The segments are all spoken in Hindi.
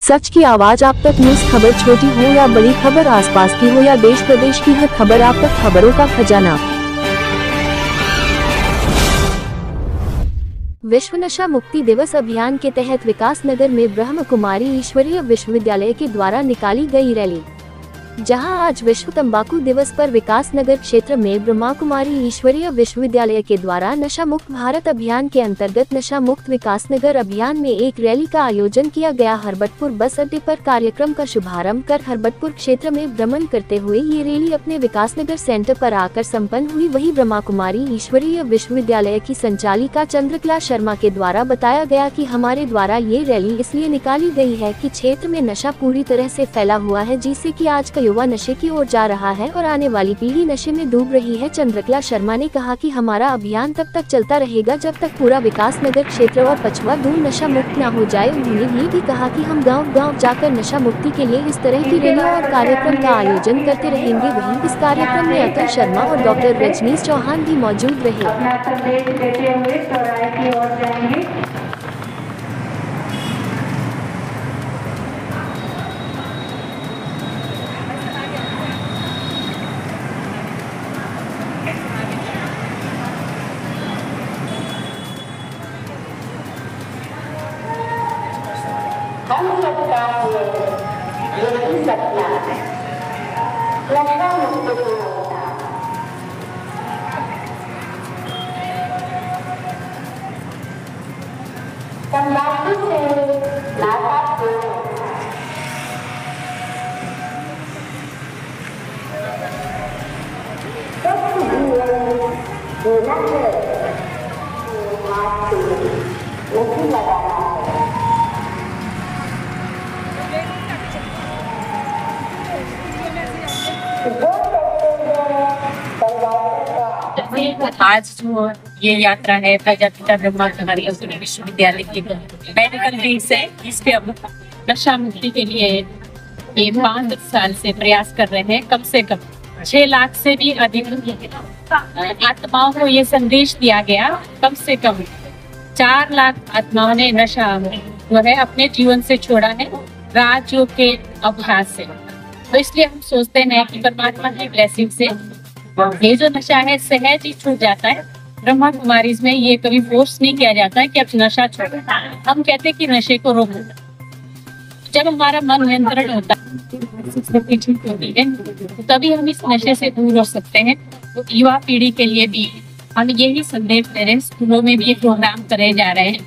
सच की आवाज आप तक। न्यूज खबर छोटी हो या बड़ी खबर, आसपास की हो या देश प्रदेश की, हर खबर आप तक। खबरों का खजाना। विश्व नशा मुक्ति दिवस अभियान के तहत विकास नगर में ब्रह्म कुमारी ईश्वरीय विश्वविद्यालय के द्वारा निकाली गई रैली। जहां आज विश्व तंबाकू दिवस पर विकास नगर क्षेत्र में ब्रह्मा कुमारी ईश्वरीय विश्वविद्यालय के द्वारा नशा मुक्त भारत अभियान के अंतर्गत नशा मुक्त विकास नगर अभियान में एक रैली का आयोजन किया गया। हरबटपुर बस अड्डे पर कार्यक्रम का शुभारंभ कर हरबटपुर क्षेत्र में भ्रमण करते हुए ये रैली अपने विकास नगर सेंटर पर आकर संपन्न हुई। वहीं ब्रह्मा कुमारी ईश्वरीय विश्वविद्यालय की संचालिका चंद्रकला शर्मा के द्वारा बताया गया कि हमारे द्वारा ये रैली इसलिए निकाली गई है कि क्षेत्र में नशा पूरी तरह से फैला हुआ है, जिससे कि आज का युवा नशे की ओर जा रहा है और आने वाली पीढ़ी नशे में डूब रही है। चंद्रकला शर्मा ने कहा कि हमारा अभियान तब तक चलता रहेगा जब तक पूरा विकास नगर क्षेत्र और पछुआ दूर नशा मुक्त न हो जाए। उन्होंने ये भी कहा कि हम गांव-गांव जाकर नशा मुक्ति के लिए इस तरह की रैलियों और कार्यक्रम का आयोजन करते रहेंगे। वहीं इस कार्यक्रम में अतुल शर्मा और डॉक्टर रजनीश चौहान भी मौजूद रहे। हम सबका यही सपना है, नशा मुक्त होना। तंबाकू से नाता तोड़ो, सब जीना है, नहीं लगाना है। आज जो ये यात्रा है प्रजापिता ब्रह्मा कुमारी विश्वविद्यालय की मेडिकल डे से, इस पे अब नशा मुक्ति के लिए ये 5 साल से प्रयास कर रहे हैं। कम से कम 6 लाख से भी अधिक आत्माओं को ये संदेश दिया गया। कम से कम 4 लाख आत्माओं ने नशा जो है अपने जीवन से छोड़ा है, राजयोग के अभ्यास से। तो इसलिए हम सोचते हैं कि परमात्मा की ब्लेसिंग से ये जो नशा है सहज ही छूट जाता है। ब्रह्मा कुमारी में ये कभी फोर्स नहीं किया जाता है कि अब नशा छोड़ो। हम कहते हैं कि नशे को रोको। जब हमारा मन नियंत्रण होता है तो तभी हम इस नशे से दूर हो सकते हैं। तो युवा पीढ़ी के लिए भी हम यही संदेश दे रहे हैं। स्कूलों में भी ये प्रोग्राम करे जा रहे हैं।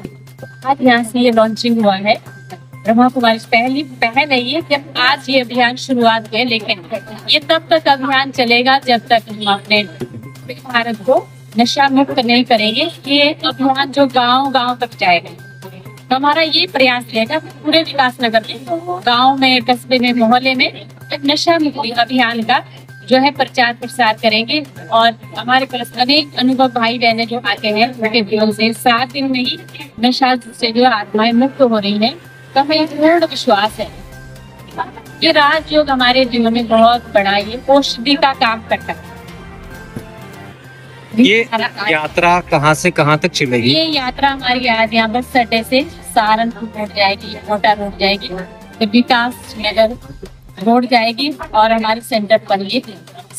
आज यहाँ से ये लॉन्चिंग हुआ है। ब्रह्मा कुमारी पहली पहल है ये कि आज ये अभियान शुरुआत हुए, लेकिन ये तब तक अभियान चलेगा जब तक हम अपने भारत को नशा मुक्त नहीं करेंगे। ये अभियान जो गांव-गांव तक जाएगा, तो हमारा ये प्रयास रहेगा पूरे विकास नगर में, गांव में, कस्बे में, मोहल्ले में नशा मुक्ति अभियान का जो है प्रचार प्रसार करेंगे। और हमारे पास अनेक अनुभव भाई बहने जो आते हैं उनके जीवन से 7 दिन में ही नशा से जो आत्माएं मुक्त हो रही है। तो हमें पूर्ण विश्वास है ये राजयोग हमारे जीवन में बहुत बड़ा ये औषधि का काम करता है। ये यात्रा कहाँ से कहाँ तक चलेगी? ये यात्रा हमारी आज यहाँ बस अड्डे से सहारनपुर रोड जाएगी, मोटा रोड जाएगी, तो विकास नगर रोड जाएगी और हमारे सेंटर पर ये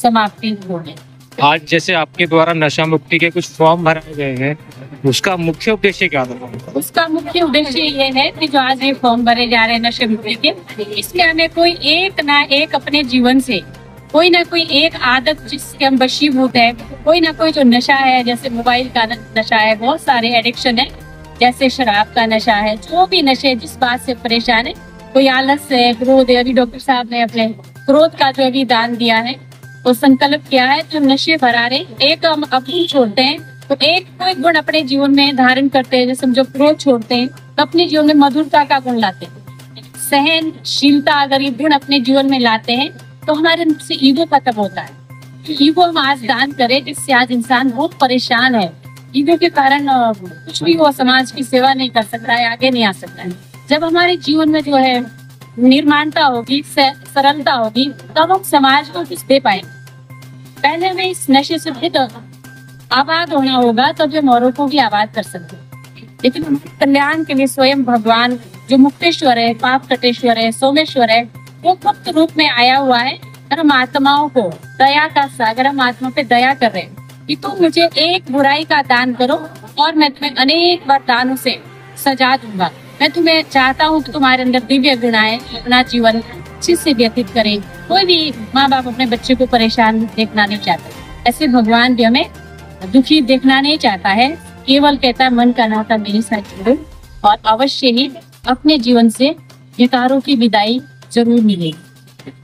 समाप्ति होगी। आज जैसे आपके द्वारा नशा मुक्ति के कुछ फॉर्म भराए गए हैं, उसका मुख्य उद्देश्य क्या था? उसका मुख्य उद्देश्य ये है कि जो आज ये फॉर्म भरे जा रहे हैं नशा मुक्ति के, इसमें हमें कोई एक ना एक अपने जीवन से कोई ना कोई एक आदत जिसके हम वशीभूत है, कोई ना कोई जो नशा है, जैसे मोबाइल का नशा है, बहुत सारे एडिक्शन है, जैसे शराब का नशा है, जो भी नशे जिस बात से परेशान है, कोई आलस है, क्रोध है। अभी डॉक्टर साहब ने अपने क्रोध का जो अभी दान दिया है, तो संकल्प किया है जो नशे भरा रहे एक हम अपनी छोड़ते हैं तो एक कोई गुण अपने जीवन में धारण करते हैं। जैसे हम जो क्रोध छोड़ते हैं तो अपने जीवन में मधुरता का गुण लाते हैं, सहनशीलता अगर ये गुण अपने जीवन में लाते हैं तो हमारे से ईगो खत्म होता है। ईगो हम आज दान करें, जिससे आज इंसान बहुत परेशान है। ईगो के कारण कुछ भी वो समाज की सेवा नहीं कर सकता है, आगे नहीं आ सकता है। जब हमारे जीवन में जो है निर्माणता होगी, सरलता होगी, तब हम समाज को कुछ दे पाएंगे। पहले हमें इस नशे से आबाद होना होगा, तब हम औरों को भी आबाद कर सकते हैं। लेकिन कल्याण के लिए स्वयं भगवान जो मुक्तेश्वर है, पाप कटेश्वर है, सोमेश्वर है, वो गुप्त रूप में आया हुआ है और हम आत्माओं को दया का सागर, हम आत्मा पे दया कर रहे हैं कि तुम मुझे एक बुराई का दान करो और मैं तुम्हें अनेक बार दानों से सजा दूंगा। मैं तुम्हें चाहता हूँ कि तुम्हारे अंदर दिव्य गुण आए, अपना जीवन अच्छे से व्यतीत करें। कोई भी माँ बाप अपने बच्चे को परेशान देखना नहीं चाहते, ऐसे भगवान भी हमें दुखी देखना नहीं चाहता है। केवल कहता है मन का नाता मेरे साथ जुड़ो और अवश्य ही अपने जीवन से विकारों की विदाई जरूर मिलेगी।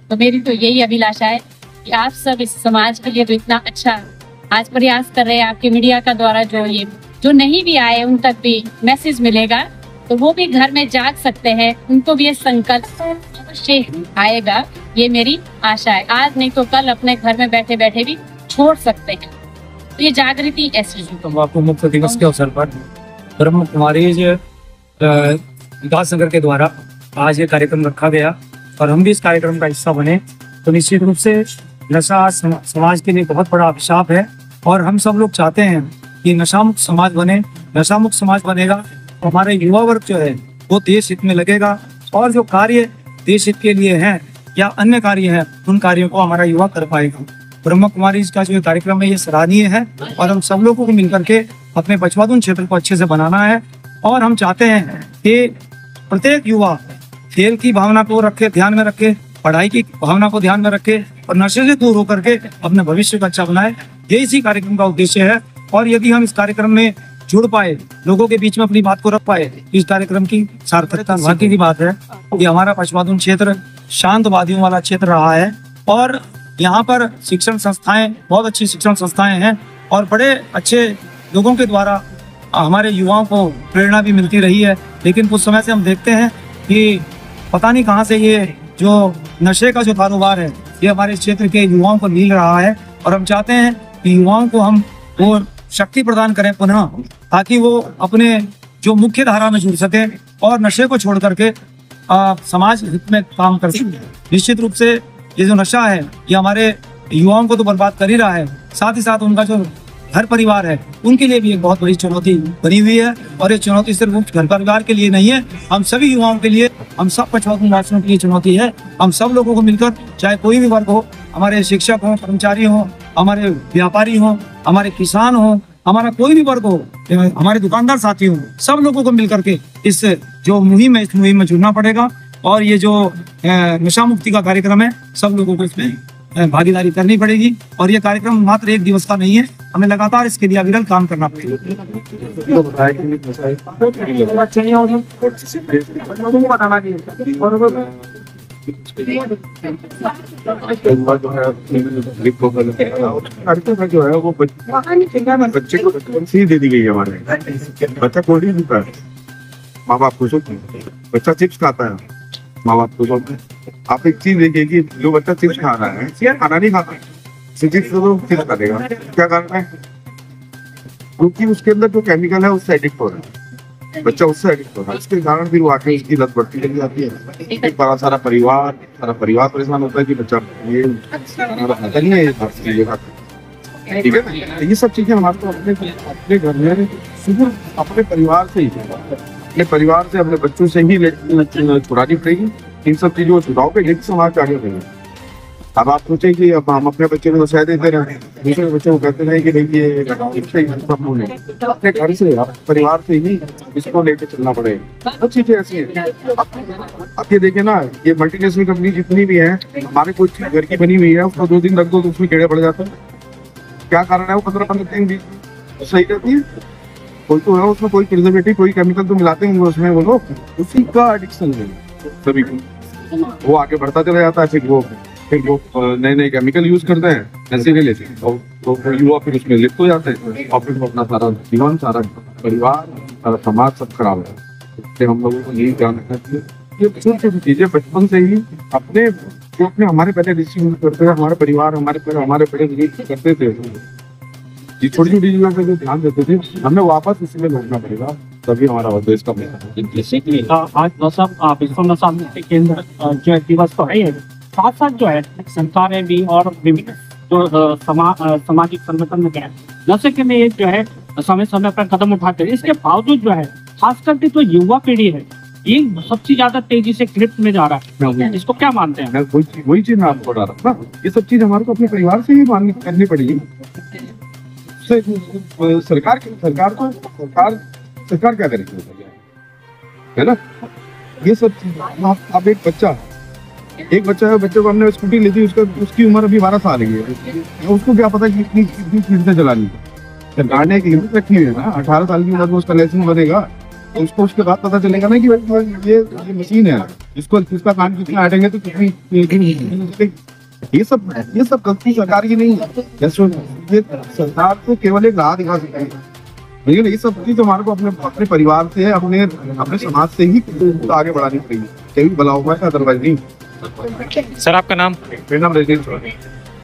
तो मेरी तो यही अभिलाषा है कि आप सब इस समाज के लिए तो इतना अच्छा आज प्रयास कर रहे हैं, आपके मीडिया का द्वारा जो नहीं भी आए उन तक भी मैसेज मिलेगा, तो वो भी घर में जाग सकते हैं, उनको भी ये संकल्प अवश्य आएगा, ये मेरी आशा है। आज नहीं तो कल अपने घर में बैठे बैठे भी छोड़ सकते हैं। तो ये जागृति ऐसी है। तंबाकू मुक्त दिवस के अवसर पर ब्रह्म कुमारी विकास नगर के द्वारा आज ये कार्यक्रम रखा गया और हम भी इस कार्यक्रम का हिस्सा बने। तो निश्चित रूप से नशा समाज के लिए बहुत बड़ा अभिशाप है और हम सब लोग चाहते हैं कि नशा मुक्त समाज बने। नशा मुक्त समाज बनेगा तो हमारे युवा वर्ग जो है वो देश हित में लगेगा और जो कार्य देश हित के लिए हैं या अन्य कार्य हैं उन कार्यों को हमारा युवा कर पाएगा। ब्रह्म कुमारी का जो कार्यक्रम है ये सराहनीय है और हम सब लोगों को मिलकर के अपने पछवादुन क्षेत्र को अच्छे से बनाना है और हम चाहते हैं कि प्रत्येक युवा खेल की भावना को रखे, ध्यान में रखे, पढ़ाई की भावना को ध्यान में रखे और नशे से दूर होकर के अपने भविष्य को अच्छा बनाए। ये इसी कार्यक्रम का उद्देश्य है और यदि हम इस कार्यक्रम में जुड़ पाए, लोगों के बीच में अपनी बात को रख पाए, इस कार्यक्रम की सार्थकता भाग्य की बात है। ये हमारा पछवादुन क्षेत्र शांतवादियों वाला क्षेत्र रहा है और यहाँ पर शिक्षण संस्थाएं, बहुत अच्छी शिक्षण संस्थाएं हैं और बड़े अच्छे लोगों के द्वारा हमारे युवाओं को प्रेरणा भी मिलती रही है। लेकिन कुछ समय से हम देखते हैं कि पता नहीं कहाँ से ये जो नशे का जो कारोबार है ये हमारे क्षेत्र के युवाओं को मिल रहा है और हम चाहते हैं कि युवाओं को हम वो शक्ति प्रदान करें पुनः, ताकि वो अपने जो मुख्य धारा में जुड़ सके और नशे को छोड़ करके समाज हित में काम कर सके। निश्चित रूप से ये जो नशा है ये हमारे युवाओं को तो बर्बाद कर ही रहा है, साथ ही साथ उनका जो घर परिवार है उनके लिए भी एक बहुत बड़ी चुनौती बनी हुई है और ये चुनौती सिर्फ घर परिवार के लिए नहीं है, हम सभी युवाओं के लिए, हम सब पछवादुन वासियों के लिए चुनौती है। हम सब लोगों को मिलकर, चाहे कोई भी वर्ग हो, हमारे शिक्षक हो, कर्मचारी हो, हमारे व्यापारी हो, हमारे किसान हो, हमारा कोई भी वर्ग हो, हमारे दुकानदार साथी हो, सब लोगों को मिलकर के इस जो मुहिम है इस मुहिम में जुड़ना पड़ेगा और ये जो नशा मुक्ति का कार्यक्रम है सब लोगों को इसमें भागीदारी करनी पड़ेगी और ये कार्यक्रम मात्र एक दिवस का नहीं है, हमें लगातार इसके लिए अविरल काम करना पड़ेगा। जो है वो बच्चे को बचपन से ही दे दी गई है। हमारे बच्चा कोल्ड ड्रिंक पीता है, माँ बाप खुश होते हैं। बच्चा चिप्स खाता है, माँ बाप खुश होते हैं। आप एक चीज देखिए कि जो बच्चा चिप्स खा रहा है खाना नहीं खाता, चिप्स तो चिप्स खा देगा, क्या कारण है? क्योंकि उसके अंदर जो केमिकल है उससे एडिक्ट हो रहा है, बच्चा उससे एडिक्ट हो रहा है। उसके कारण फिर वो आके उसकी लत बढ़ती चली जाती है। एक बड़ा सारा परिवार परेशान होता है कि बच्चा ये खाता नहीं है, ये खाता है। ठीक है ना, ये सब चीजें हमारे को अपने घर में सिर्फ अपने परिवार से ही, अपने परिवार से, अपने बच्चों से ही छुड़ानी पड़ेगी। इन सब चीजों को छुड़ाओगे लेकिन समाज आगे बढ़ेगा। अब आप सोचें कि अब हम अपने बच्चे को नशा देते रहे, दूसरे बच्चों को कहते रहे कि देखिए अपने घर से, परिवार से ही इसको लेके चलना पड़ेगा। बहुत चीजें ऐसी हैं। अब ये देखे ना, ये मल्टीनेशनल कंपनी जितनी भी है, हमारे कुछ घर की बनी हुई है, उसको 2 दिन रख दो तो उसमें कीड़े पड़ जाते हैं। क्या कारण है? वो 15-15 दिन भी सही रहती है। कोई तो है उसमें कोई प्रिजर्वेटिव, कोई केमिकल तो मिलाते होंगे उसमें, वो लोग उसी का एडिक्शन है सभी को। वो आगे बढ़ता चला जाता है, फिर वो नए केमिकल यूज करते हैं ऐसे के लिए और युवा फिर उसमें लिप्त हो जाते हैं और फिर अपना सारा जीवन, सारा परिवार, सारा समाज सब खराब है। इससे हम लोगों को यही ध्यान रखना चाहिए, ये छोटी छोटी चीजें बचपन से ही अपने हमारे पहले ऋषि करते हैं, हमारे परिवार हमारे बड़े बुजुर्ग करते थे, ये छोटी छोटी चीजों पर ध्यान देते थे, हमें वापस इसी में लौटना पड़ेगा, तभी हमारा देश का जैसे कि आज विश्व नशा मुक्ति केंद्र जो दिवस तो है, साथ साथ जो है सरकारें भी और विभिन्न जो सामाजिक संगठन में है नशे के लिए जो है समय समय पर कदम उठाते हैं। इसके बावजूद जो है खास करके जो युवा पीढ़ी है ये सबसे ज्यादा तेजी से ग्रिप में जा रहा है, इसको क्या मानते हैं? मैं वही चीज मैं आपको बता रहा था ना, ये सब चीज हमारे को अपने परिवार से ही करनी पड़ेगी। सरकार क्या करेगी, है ना? ये सब चीज आप एक बच्चा है, बच्चे को हमने स्कूटी ली थी, उसकी उम्र अभी 12 साल की है, उसको क्या पता कि कितनी स्पीड से चलानी है। सरकार ने एक लिमिट रखी है ना, 18 साल की उम्र में उसका लाइसेंस बनेगा, तो उसको उसके बाद पता चलेगा ना कि ये मशीन है, इसका कान कितना हटेंगे तो कितनी। ये सब गलती सरकार की नहीं है, ये सरकार को केवल एक राह दिखा सकती है, लेकिन ये सब चीज हमारे को अपने परिवार से, अपने समाज से ही आगे बढ़ानी पड़ेगी, कभी भला होगा, अदरवाइज नहीं। सर आपका नाम? मेरा नाम रजनीश।